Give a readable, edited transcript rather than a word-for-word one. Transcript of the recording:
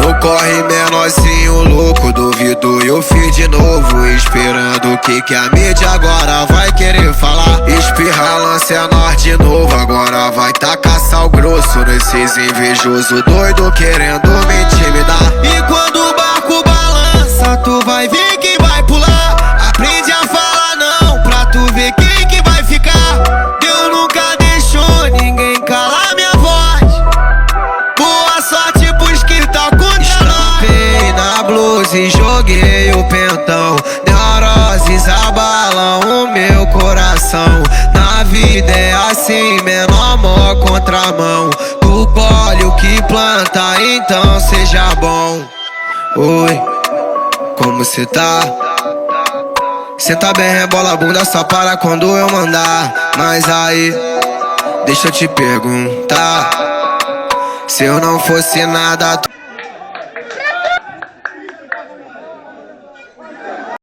No corre menorzinho louco, duvido eu fiz de novo, esperando o que a mídia agora vai querer falar. Espirra, lance é nós de novo, agora vai tacar sal grosso nesses invejoso doido querendo me intimidar. E quando o barco balança, tu vai ver quem vai pular. Aprende a falar não, pra tu ver quem que vai ficar. Deus nunca deixou ninguém calar minha voz. Boa sorte pros que tá contra nós. Estampei na blusa e joguei o pentão. Neuroses abalam o meu coração. Na vida é assim, menor mó contramão. Tu colhe o que planta, então seja bom. Oi, como cê tá? Cê tá bem, rebola a bunda, só para quando eu mandar. Mas aí, deixa eu te perguntar, se eu não fosse nada,